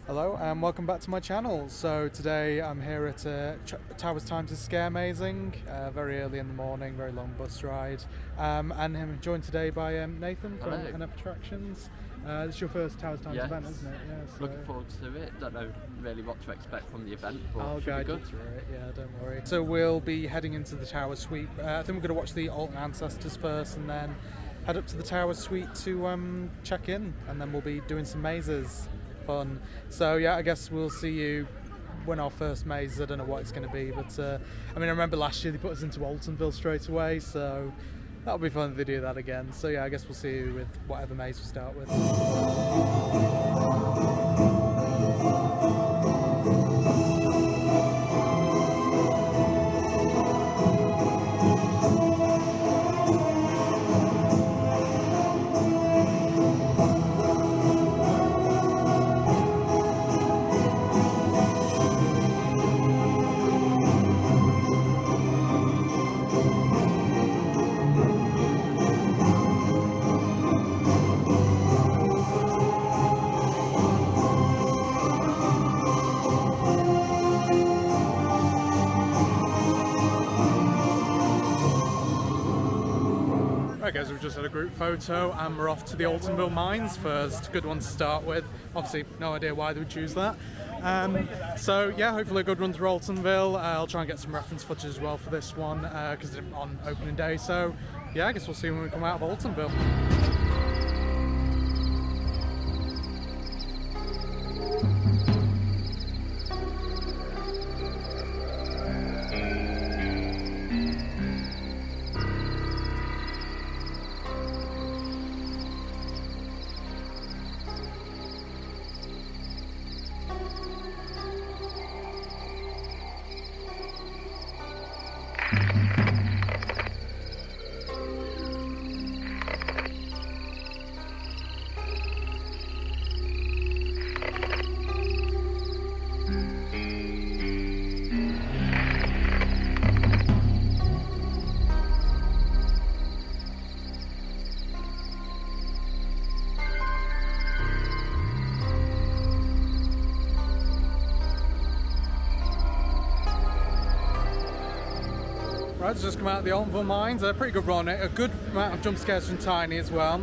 Hello and welcome back to my channel. So today I'm here at Towers Times' Scaremazing, very early in the morning, very long bus ride, and I'm joined today by Nathan from Merlin Attractions. This is your first Towers Times event, isn't it? Yeah, so looking forward to it. Don't know really what to expect from the event, but I'll should be guide good. you through it, yeah, don't worry. So we'll be heading into the Tower Suite. I think we're going to watch the Alton Ancestors first and then head up to the Tower Suite to check in, and then we'll be doing some mazes. Fun. So yeah, I guess we'll see you when our first maze. I don't know what it's going to be, but I mean, I remember last year they put us into Altonville straight away, so that'll be fun if they do that again. So yeah, I guess we'll see you with whatever maze we start with. Right guys, we've just had a group photo and we're off to the Altonville mines first. Good one to start with. Obviously no idea why they would choose that. So yeah, hopefully a good run through Altonville. I'll try and get some reference footage as well for this one because it's on opening day. So yeah, I guess we'll see when we come out of Altonville. Right, it's just come out of the Altonville mines. A pretty good run. A good amount of jump scares from Tiny as well.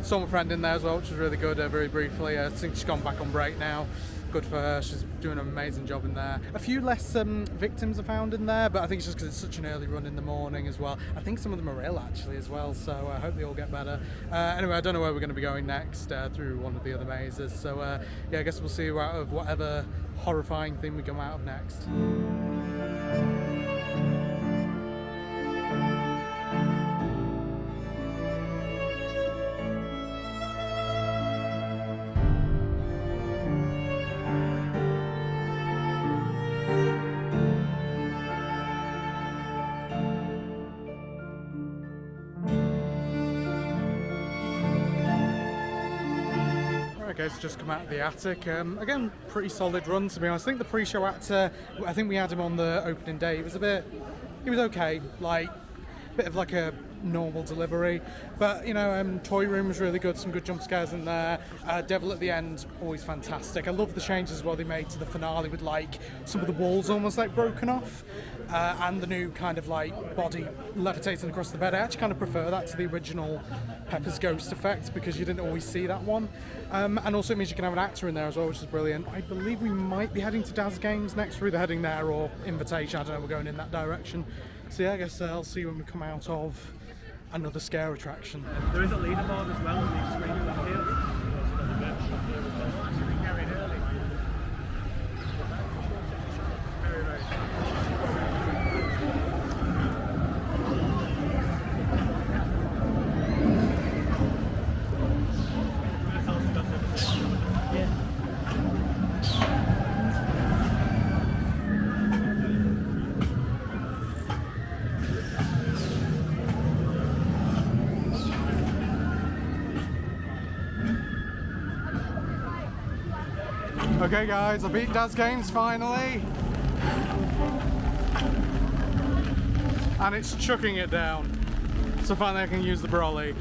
Saw my friend in there as well, which was really good. Very briefly, I think she's gone back on break now. Good for her. She's doing an amazing job in there. A few less victims are found in there, but I think it's just because it's such an early run in the morning as well. I think some of them are ill actually as well, so I hope they all get better. Anyway, I don't know where we're going to be going next through one of the other mazes. So yeah, I guess we'll see you out of whatever horrifying thing we come out of next. Okay, so just come out of the attic. Again, pretty solid run to be honest. I think the pre-show actor, I think we had him on the opening day. He was okay, like a bit of like a normal delivery, but you know, Toy Room was really good. Some good jump scares in there. Devil at the end, always fantastic. I love the changes as well they made to the finale with like some of the walls almost like broken off, and the new kind of like body levitating across the bed. I actually kind of prefer that to the original Pepper's Ghost effect because you didn't always see that one. And also it means you can have an actor in there as well, which is brilliant. I believe we might be heading to Daz Games next, through the heading there or Invitation. I don't know, we're going in that direction. So yeah, I guess I'll see you when we come out of another scare attraction. There is a leaderboard as well on the screen left here. Carried early. Very Okay guys, I beat Daz Games finally. And it's chucking it down. so finally I can use the brolly.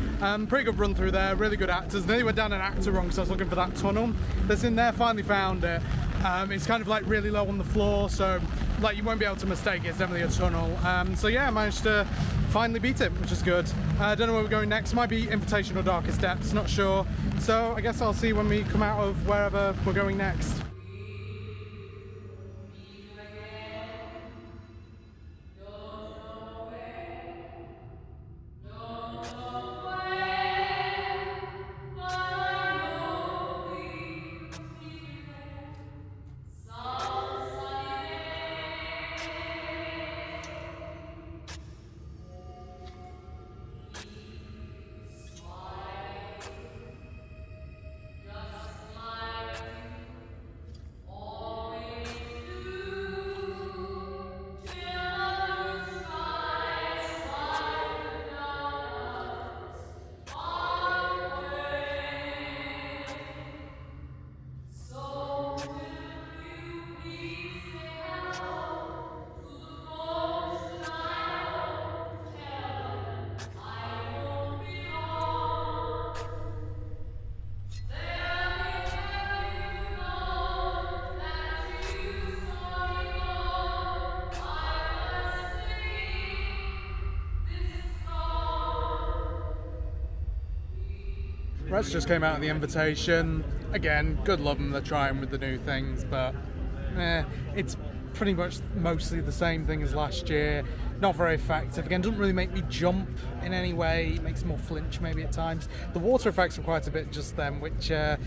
Pretty good run through there, really good actors. Nearly went down an actor wrong because I was looking for that tunnel that's in there, finally found it. It's kind of like really low on the floor, so like you won't be able to mistake it, it's definitely a tunnel. So yeah, I managed to finally beat it, which is good. I don't know where we're going next, might be Invitation or Darkest Depths, not sure. So I guess I'll see when we come out of wherever we're going next. Reds just came out of the Invitation. Again, good love them, they're trying with the new things, but it's pretty much mostly the same thing as last year. Not very effective. Again, doesn't really make me jump in any way. It makes me more flinch maybe at times. The water effects were quite a bit just then, which, yeah,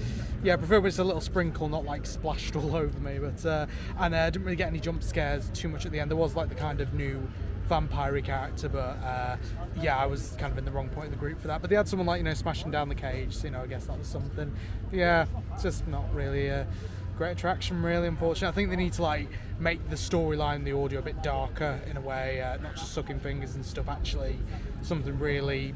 I prefer when it's a little sprinkle, not like splashed all over me. But and I didn't really get any jump scares too much at the end. There was like the kind of new vampire character, but yeah, I was kind of in the wrong point of the group for that. But they had someone like, you know, smashing down the cage, so, you know, I guess that was something. But yeah, it's just not really a great attraction, really, unfortunately. I think they need to like make the storyline, the audio a bit darker in a way, not just sucking fingers and stuff, actually something really,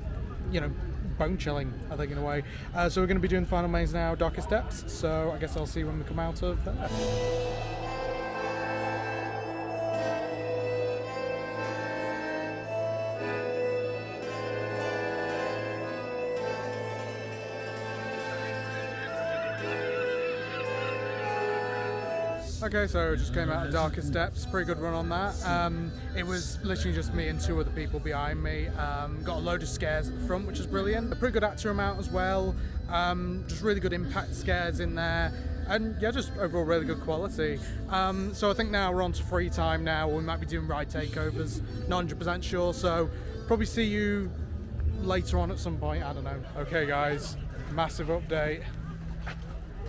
you know, bone chilling, I think, in a way. So we're going to be doing the final maze now, Darkest Depths, so I guess I'll see when we come out of there. Okay, so just came out of Darkest Depths, pretty good run on that. It was literally just me and two other people behind me. Got a load of scares at the front, which is brilliant. A pretty good actor amount as well. Just really good impact scares in there. And yeah, just overall really good quality. So I think now we're on to free time now. We might be doing ride takeovers, not 100% sure. So probably see you later on at some point, I don't know. Okay guys, massive update.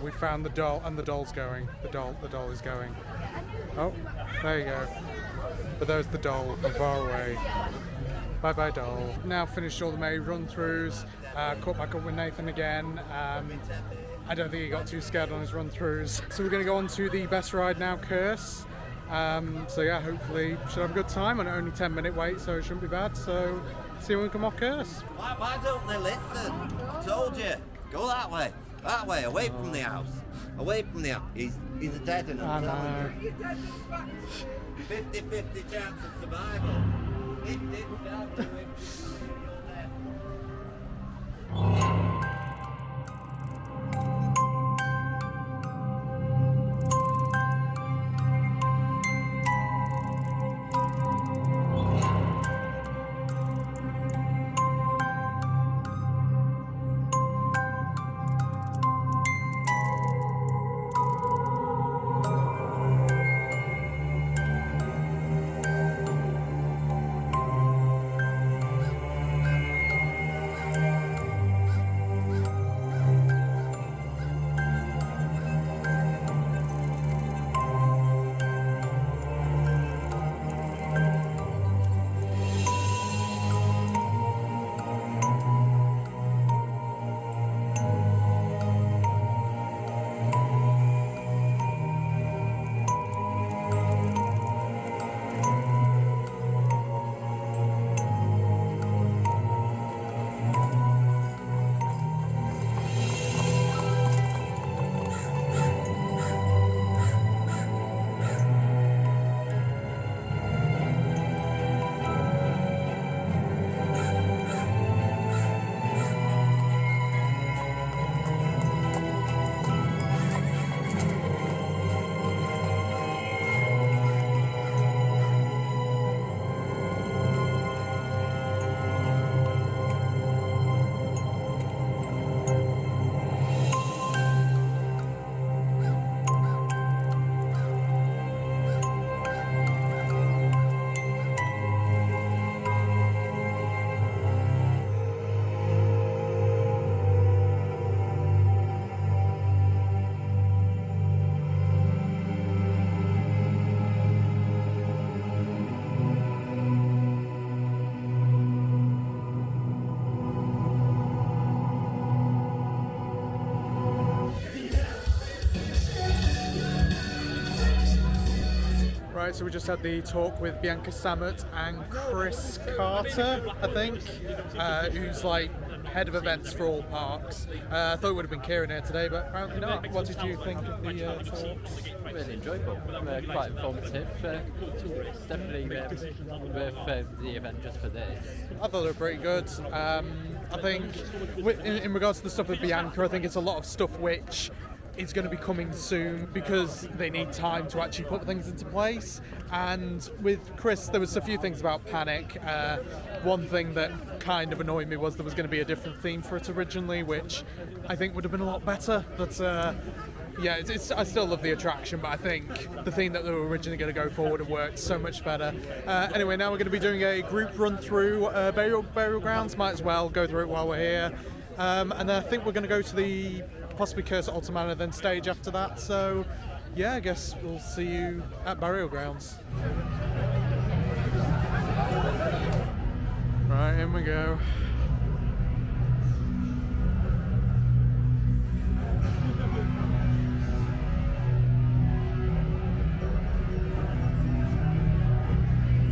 We found the doll, and the doll's going. The doll is going. Oh, there you go. But there's the doll from far away. Bye bye doll. Now finished all the May run-throughs. Caught back up with Nathan again. I don't think he got too scared on his run-throughs. So we're going to go on to the best ride now, Curse. So yeah, hopefully should have a good time. On only 10-minute wait, so it shouldn't be bad. So see when we come off Curse. Why don't they listen? I told you. Go that way. That way, away from the house. Away from the house. He's a dead one, I'm telling you. 50-50 chance of survival. It didn't help you if you're dead. Right, so we just had the talk with Bianca Samet and Chris Carter, I think, who's like head of events for all parks. I thought it would have been Kieran here today, but apparently not. What did you think of the talks? Really enjoyable, quite informative. Definitely worth the event just for this. I thought they were pretty good. I think in regards to the stuff with Bianca, I think it's a lot of stuff which is going to be coming soon because they need time to actually put things into place. And with Chris, there was a few things about Panic. One thing that kind of annoyed me was there was going to be a different theme for it originally, which I think would have been a lot better. But yeah, I still love the attraction, but I think the theme that they were originally going to go for would have worked so much better. Anyway, now we're going to be doing a group run through Burial Grounds. Might as well go through it while we're here. And then I think we're going to go to the possibly Curse at Alton Manor, then stage after that. So yeah, I guess we'll see you at Burial Grounds. Right, in we go.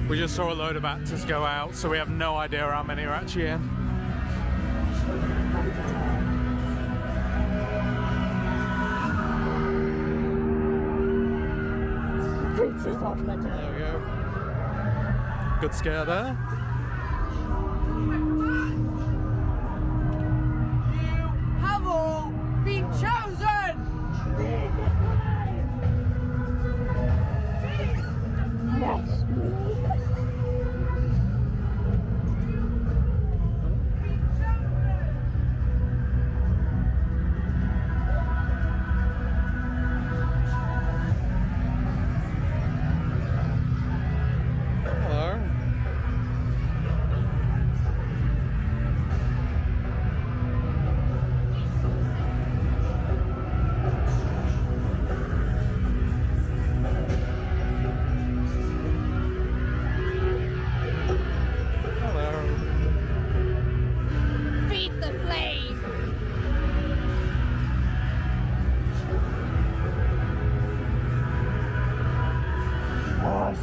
We just saw a load of actors go out, so we have no idea how many are actually in. There we go. Good scare there. You have all been chosen!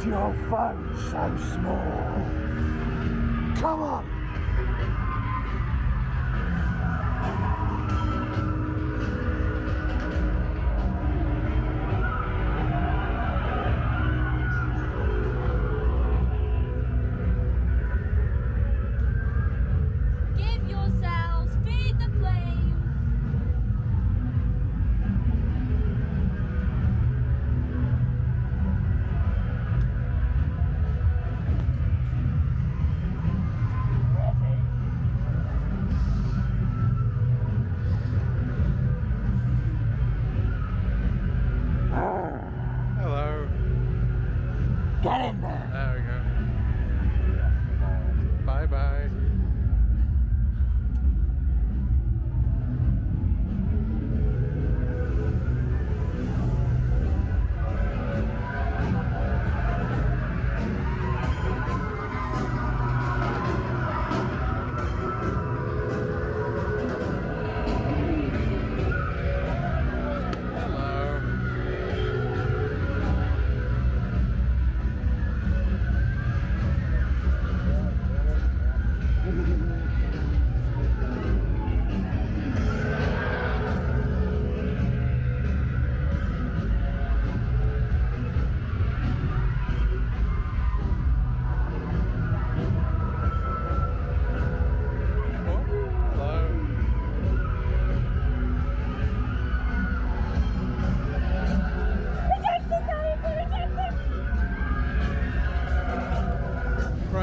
Your phone so small. Come on. Give yourselves, feed the flames. Get in there. There we go. Bye-bye.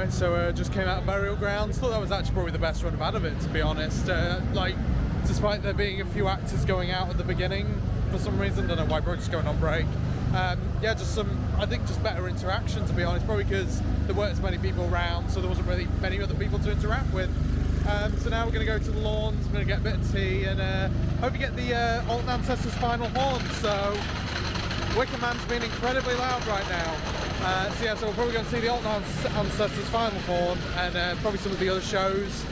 So just came out of Burial Grounds. Thought that was actually probably the best run I've had of it, to be honest. Like, despite there being a few actors going out at the beginning for some reason, don't know why, we're just going on break. Yeah, just I think just better interaction, to be honest, probably because there weren't as many people around, so there wasn't really many other people to interact with. So now we're going to go to the lawns, we're going to get a bit of tea, and hope you get the Alton Ancestors Final Haunt. So Wicker Man's been incredibly loud right now. So yeah, so we're probably going to see the Alton Ancestors Final Haunt and probably some of the other shows.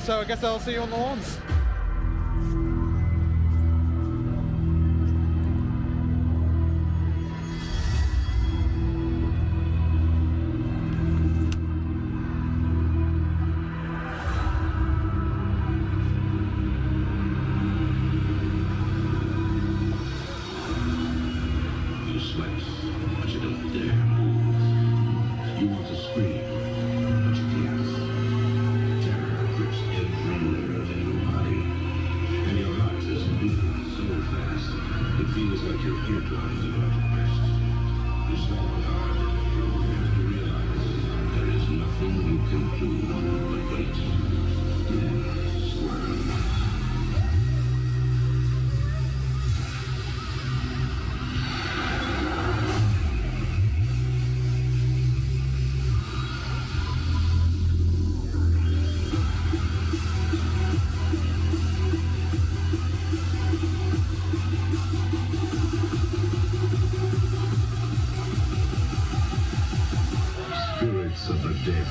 So I guess I'll see you on the lawns. feels like your eardrums about to burst. It's not hard. You have to realize there is nothing you can do but wait. Then squirm. Spirits of the dead.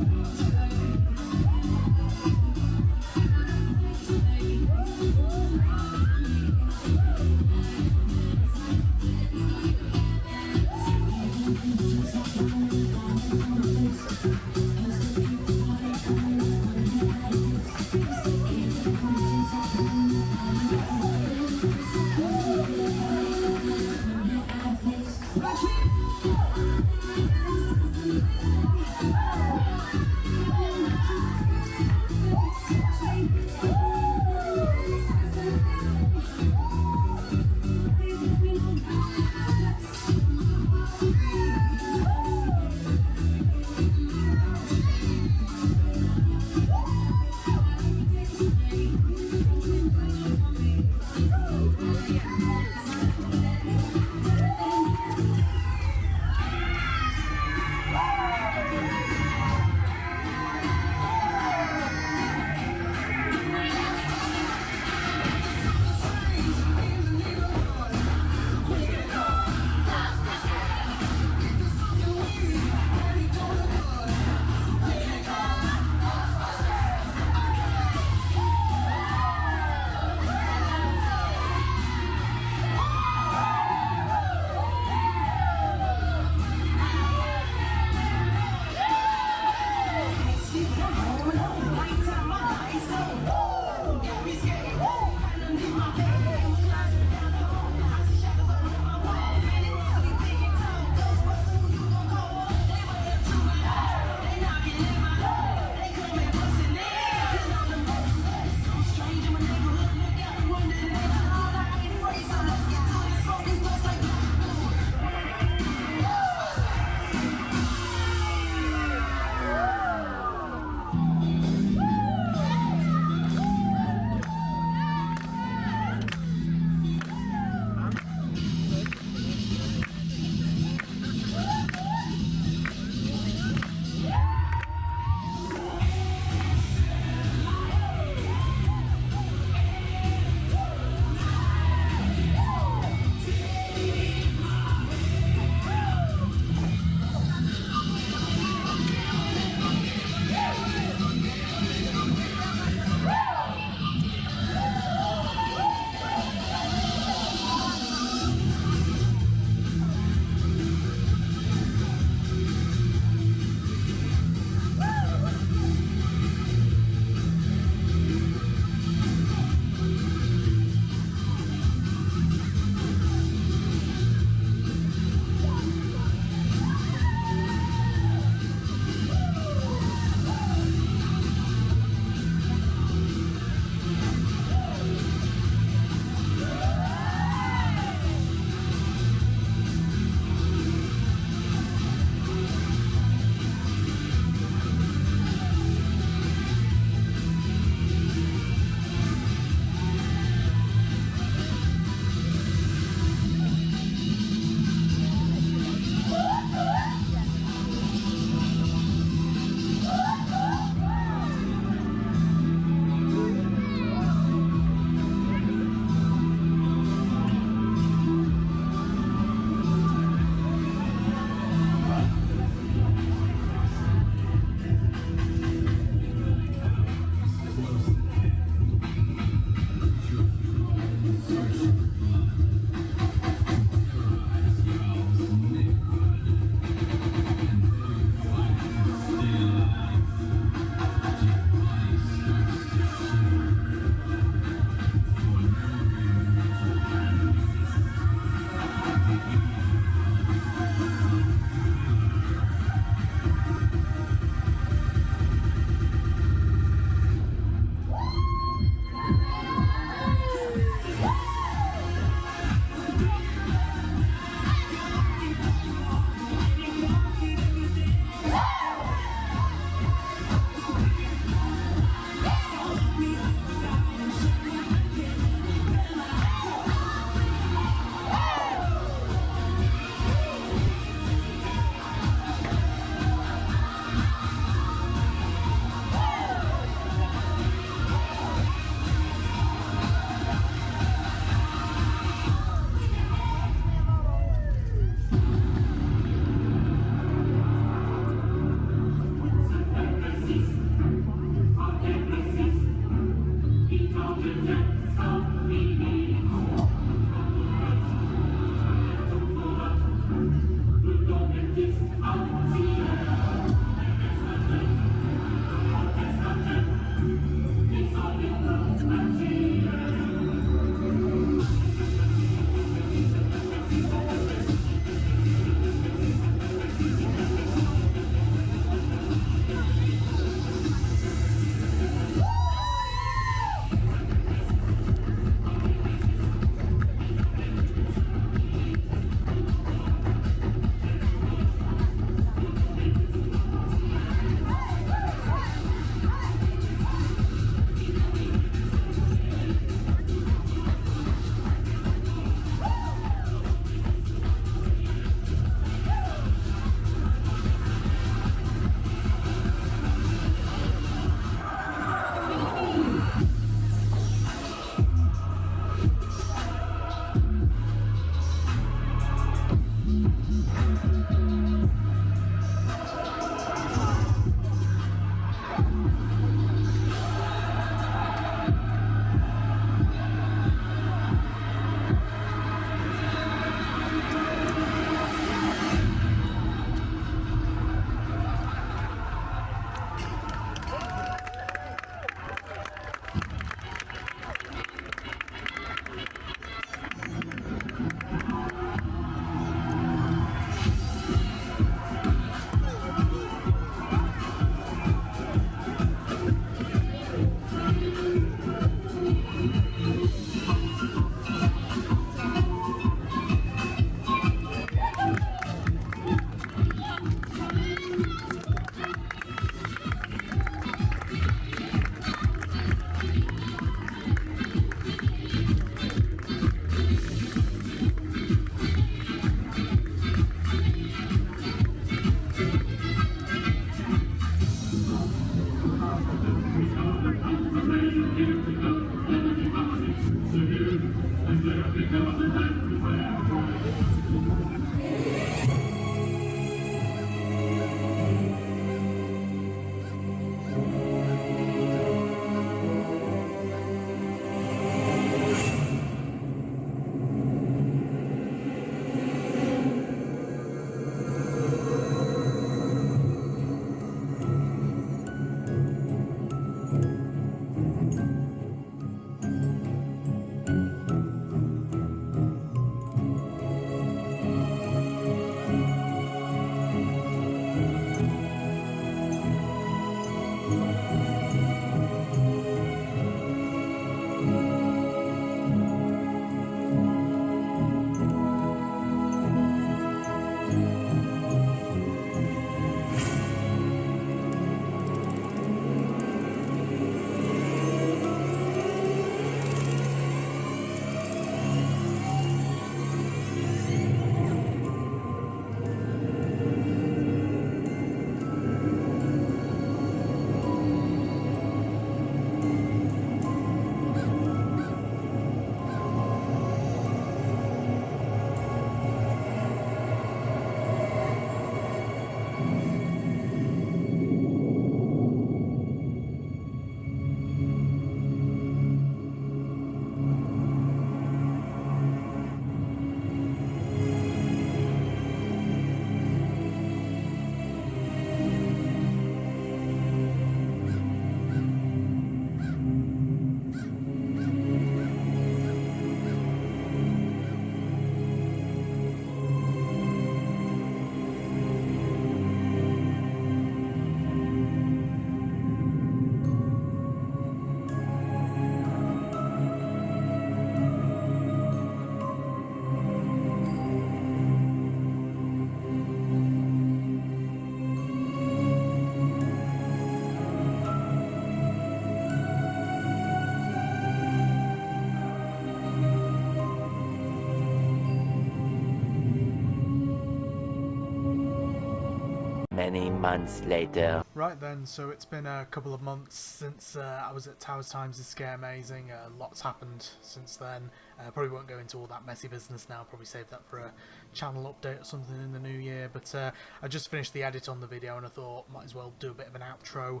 Many months later. Right then, so it's been a couple of months since I was at Towers Times' Scaremazing. Lots happened since then. Probably won't go into all that messy business now, probably save that for a channel update or something in the new year. But I just finished the edit on the video and I thought might as well do a bit of an outro,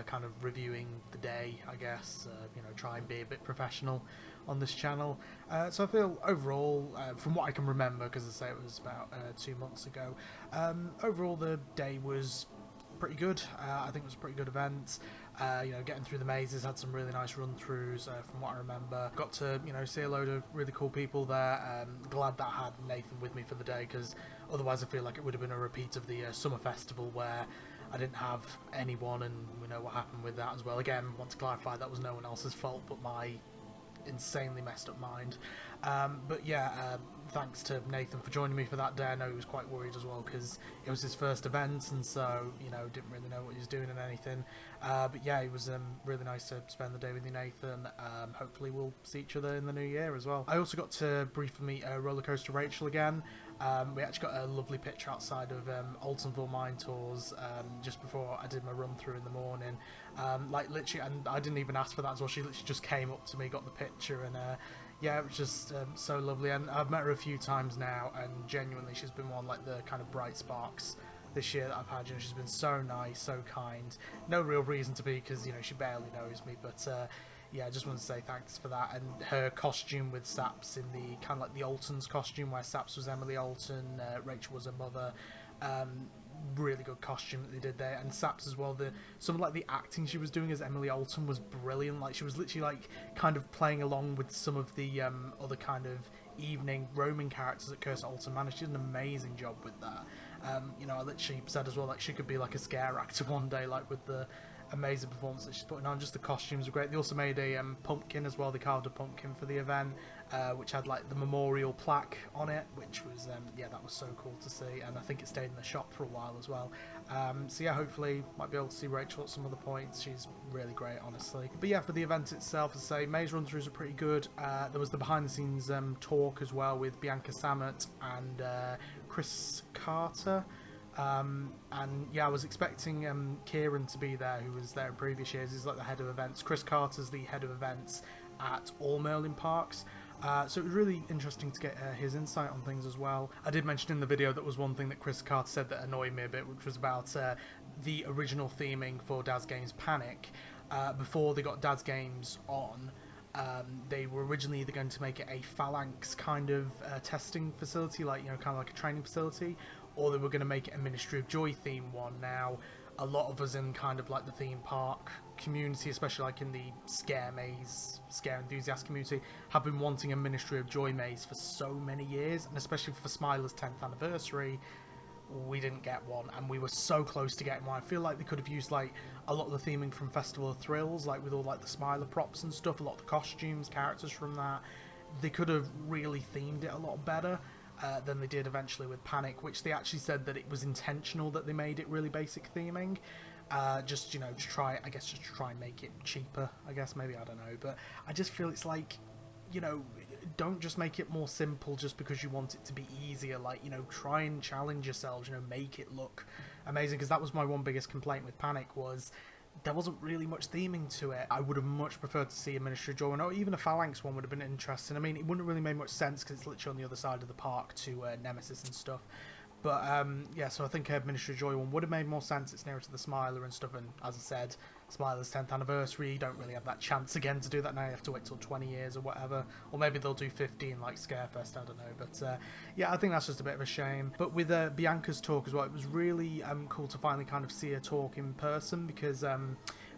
kind of reviewing the day, I guess. You know, try and be a bit professional on this channel. So I feel overall, from what I can remember, because I say it was about 2 months ago, overall the day was pretty good. I think it was a pretty good event. You know, getting through the mazes, had some really nice run-throughs from what I remember. Got to, you know, see a load of really cool people there. Glad that I had Nathan with me for the day, because otherwise I feel like it would have been a repeat of the summer festival where I didn't have anyone, and we know what happened with that as well. Again, want to clarify that was no one else's fault but my insanely messed up mind. But yeah, thanks to Nathan for joining me for that day. I know he was quite worried as well because it was his first event, and so, you know, didn't really know what he was doing and anything. But yeah, it was really nice to spend the day with you, Nathan. Hopefully we'll see each other in the new year as well. I also got to briefly meet Rollercoaster Rachel again. We actually got a lovely picture outside of Alton Mine Tours just before I did my run through in the morning. Like literally, and I didn't even ask for that as well. She literally just came up to me, got the picture, and yeah, it was just so lovely. And I've met her a few times now, and genuinely she's been one like the kind of bright sparks this year that I've had. You know, she's been so nice, so kind. No real reason to be, because, you know, she barely knows me, but yeah, I just want to say thanks for that. And her costume with Saps in the kind of like the Altons costume, where Saps was Emily Alton, Rachel was her mother. Really good costume that they did there, and Saps as well. Some of like the acting she was doing as Emily Alton was brilliant. Like, she was literally like kind of playing along with some of the other kind of evening roaming characters at Alton Manor. She did an amazing job with that. You know, I literally said as well, like, she could be like a scare actor one day, like with the amazing performance that she's putting on. Just the costumes were great. They also made a pumpkin as well. They carved a pumpkin for the event, which had like the memorial plaque on it, which was yeah, that was so cool to see. And I think it stayed in the shop for a while as well. So yeah, hopefully might be able to see Rachel at some other points. She's really great, honestly. But yeah, for the event itself, as I say, maze run-throughs are pretty good. There was the behind-the-scenes talk as well with Bianca Samet and Chris Carter. And yeah, I was expecting Kieran to be there, who was there in previous years. He's like the head of events. Chris Carter's the head of events at all Merlin parks. So it was really interesting to get his insight on things as well. I did mention in the video that was one thing that Chris Carter said that annoyed me a bit, which was about the original theming for Daz Games Panic. Before they got Daz Games on, they were originally either going to make it a phalanx kind of testing facility, like, you know, kind of like a training facility, or they were going to make it a Ministry of Joy theme one. Now, a lot of us in kind of like the theme park community, especially like in the Scare enthusiast community, have been wanting a Ministry of Joy maze for so many years, and especially for Smiler's 10th anniversary, we didn't get one, and we were so close to getting one. I feel like they could have used like a lot of the theming from Festival of Thrills, like with all like the Smiler props and stuff, a lot of the costumes, characters from that. They could have really themed it a lot better than they did eventually with Panic, which they actually said that it was intentional that they made it really basic theming. Just, you know, to try, I guess, just to try and make it cheaper, I guess, maybe, I don't know. But I just feel it's like, you know, don't just make it more simple just because you want it to be easier. Like, you know, try and challenge yourselves, you know, make it look amazing. Because that was my one biggest complaint with Panic, was there wasn't really much theming to it. I would have much preferred to see a Ministry of Joy, or even a Phalanx one would have been interesting. I mean, it wouldn't have really made much sense because it's literally on the other side of the park to Nemesis and stuff. But yeah, so I think a Ministry of Joy one would have made more sense. It's nearer to the Smiler and stuff, and as I said, Smiler's 10th anniversary, you don't really have that chance again to do that now. You have to wait till 20 years or whatever, or maybe they'll do 15 like Scarefest, I don't know. But yeah, I think that's just a bit of a shame. But with Bianca's talk as well, it was really cool to finally kind of see her talk in person, because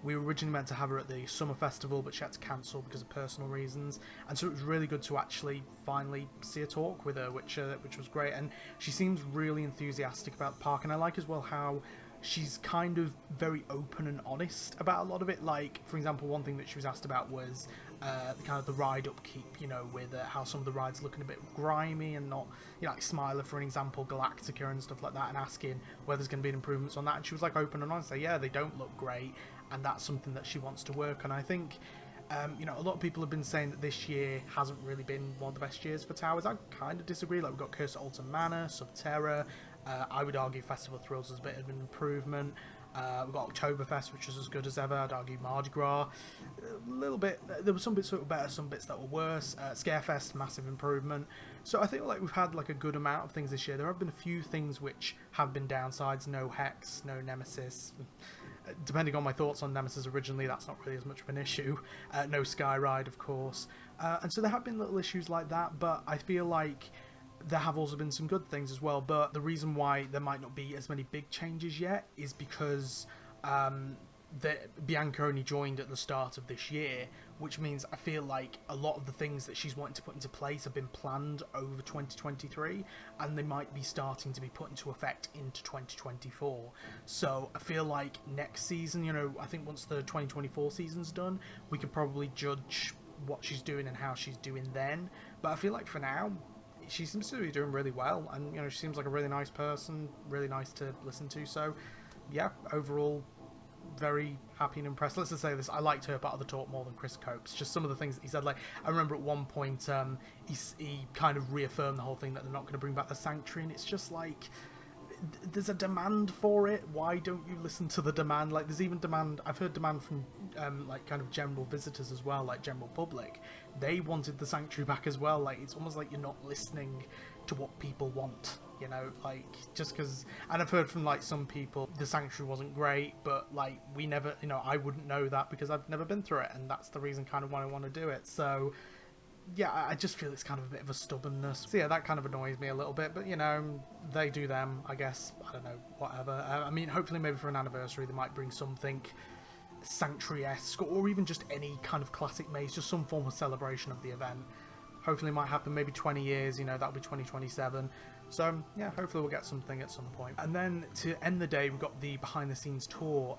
we were originally meant to have her at the summer festival, but she had to cancel because of personal reasons, and so it was really good to actually finally see her talk with her, which was great. And she seems really enthusiastic about the park, and I like as well how she's kind of very open and honest about a lot of it. Like, for example, one thing that she was asked about was kind of the ride upkeep, you know, with how some of the rides looking a bit grimy and not, you know, like Smiler, for an example, Galactica and stuff like that, and asking whether there's going to be improvements on that. And she was like open and honest, say, yeah, they don't look great, and that's something that she wants to work on. I think you know, a lot of people have been saying that this year hasn't really been one of the best years for towers. I kind of disagree. Like, we've got Curse at Alton Manor, Subterra, I would argue Festival of Thrills is a bit of an improvement. We've got Oktoberfest, which is as good as ever. I'd argue Mardi Gras, a little bit. There were some bits that were better, some bits that were worse. Scarefest, massive improvement. So I think like we've had like a good amount of things this year. There have been a few things which have been downsides. No Hex, no Nemesis. Depending on my thoughts on Nemesis originally, that's not really as much of an issue. No Skyride, of course. And so there have been little issues like that, but I feel like there have also been some good things as well. But the reason why there might not be as many big changes yet is because Bianca only joined at the start of this year, which means I feel like a lot of the things that she's wanting to put into place have been planned over 2023, and they might be starting to be put into effect into 2024. So I feel like next season, you know, I think once the 2024 season's done, we could probably judge what she's doing and how she's doing then. But I feel like for now, she seems to be doing really well, and you know, she seems like a really nice person, really nice to listen to. So yeah, overall very happy and impressed. Let's just say this, I liked her part of the talk more than Chris Copes. Just some of the things that he said, like I remember at one point he kind of reaffirmed the whole thing that they're not going to bring back the Sanctuary, and it's just like there's a demand for it. Why don't you listen to the demand? Like there's even demand, I've heard demand from like kind of general visitors as well, like general public. They wanted the Sanctuary back as well. Like it's almost like you're not listening to what people want, you know, like just because. And I've heard from like some people the Sanctuary wasn't great, but like we never, you know, I wouldn't know that because I've never been through it, and that's the reason kind of why I want to do it. So yeah, I just feel it's kind of a bit of a stubbornness. So yeah, that kind of annoys me a little bit, but you know, they do them, I guess. I don't know, whatever. I mean, hopefully maybe for an anniversary they might bring something Sanctuary-esque, or even just any kind of classic maze, just some form of celebration of the event. Hopefully it might happen maybe 20 years, you know, that'll be 2027. So yeah, hopefully we'll get something at some point. And then to end the day, we got the behind the scenes tour,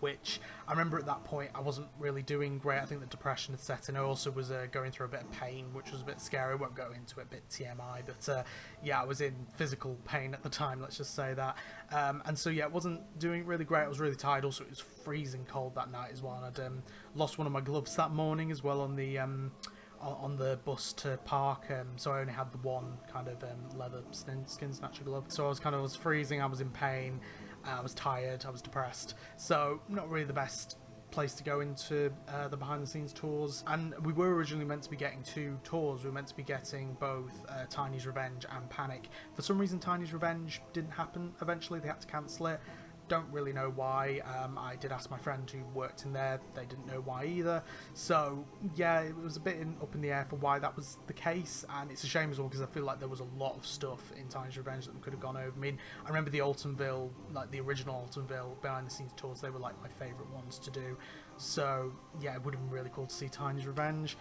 which I remember at that point I wasn't really doing great. I think the depression had set in. I also was going through a bit of pain, which was a bit scary. I won't go into it, a bit TMI, but yeah, I was in physical pain at the time, let's just say that. And so yeah, it wasn't doing really great. I was really tired. Also, it was freezing cold that night as well, and I'd lost one of my gloves that morning as well on the bus to park, so I only had the one kind of leather skin Snatcher glove. So I was freezing, I was in pain, I was tired, I was depressed. So not really the best place to go into the behind the scenes tours. And we were originally meant to be getting 2 tours. We were meant to be getting both Tiny's Revenge and Panic. For some reason Tiny's Revenge didn't happen eventually, they had to cancel it. Don't really know why. I did ask my friend who worked in there, they didn't know why either. So yeah, it was a bit up in the air for why that was the case, and it's a shame as well because I feel like there was a lot of stuff in Tiny's Revenge that we could have gone over. I mean, I remember the Altonville, like the original Altonville behind the scenes tours, they were like my favourite ones to do. So yeah, it would have been really cool to see Tiny's Revenge.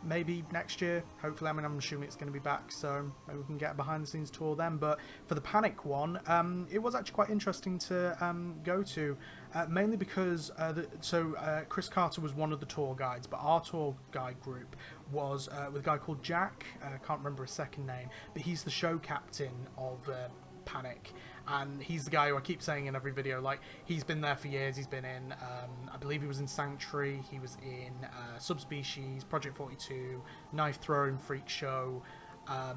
Maybe next year, hopefully. I mean, I'm assuming it's going to be back, so maybe we can get a behind-the-scenes tour then. But for the Panic one, it was actually quite interesting to go to, mainly because Chris Carter was one of the tour guides, but our tour guide group was with a guy called Jack. I can't remember his second name, but he's the show captain of Panic, and he's the guy who I keep saying in every video, like he's been there for years. He's been in I believe he was in Sanctuary, he was in Subspecies, Project 42, Knife Throwing, Freak Show,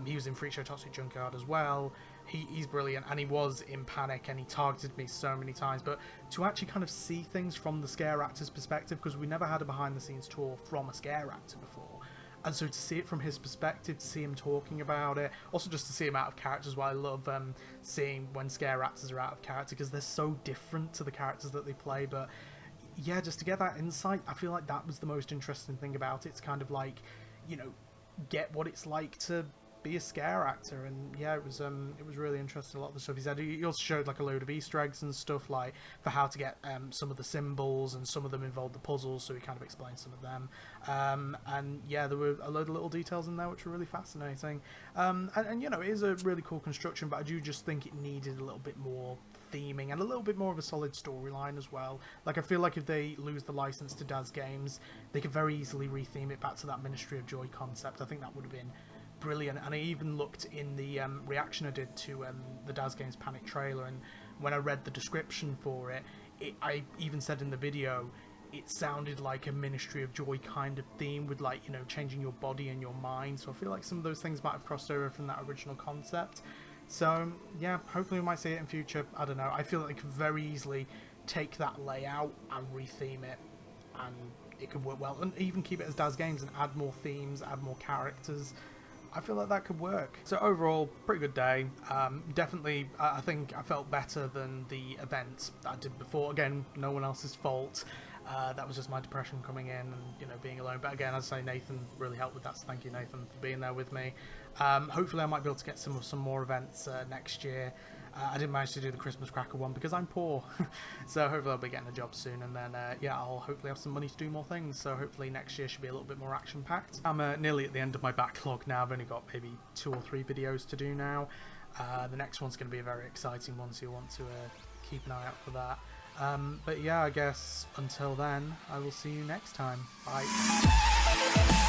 he was in Freak Show Toxic Junkyard as well. He's brilliant, and he was in Panic, and he targeted me so many times. But to actually kind of see things from the scare actor's perspective, because we never had a behind the scenes tour from a scare actor before, and so to see it from his perspective, to see him talking about it, also just to see him out of character as well. I love seeing when scare actors are out of character because they're so different to the characters that they play. But yeah, just to get that insight, I feel like that was the most interesting thing about it. It's kind of like, you know, get what it's like to be a scare actor. And yeah, it was really interesting, a lot of the stuff he said. He also showed like a load of Easter eggs and stuff, like for how to get some of the symbols, and some of them involved the puzzles, so he kind of explained some of them. And yeah, there were a load of little details in there which were really fascinating. And you know, it is a really cool construction, but I do just think it needed a little bit more theming and a little bit more of a solid storyline as well. Like I feel like if they lose the license to Daz Games, they could very easily retheme it back to that Ministry of Joy concept. I think that would have been brilliant. And I even looked in the reaction I did to the Daz Games Panic trailer, and when I read the description for it, I even said in the video it sounded like a Ministry of Joy kind of theme with, like, you know, changing your body and your mind. So I feel like some of those things might have crossed over from that original concept. So yeah, hopefully we might see it in future. I don't know. I feel like they could very easily take that layout and retheme it, and it could work well, and even keep it as Daz Games and add more themes, add more characters. I feel like that could work. So overall, pretty good day. Definitely, I think I felt better than the event that I did before. Again, no one else's fault. That was just my depression coming in and, you know, being alone. But again, as I say, Nathan really helped with that, so thank you, Nathan, for being there with me. Hopefully I might be able to get some more events next year. I didn't manage to do the Christmas Cracker one because I'm poor. So hopefully I'll be getting a job soon, and then yeah, I'll hopefully have some money to do more things. So hopefully next year should be a little bit more action packed. I'm nearly at the end of my backlog now. I've only got maybe 2 or 3 videos to do now. The next one's going to be a very exciting one, so you'll want to keep an eye out for that. But yeah, I guess until then, I will see you next time. Bye.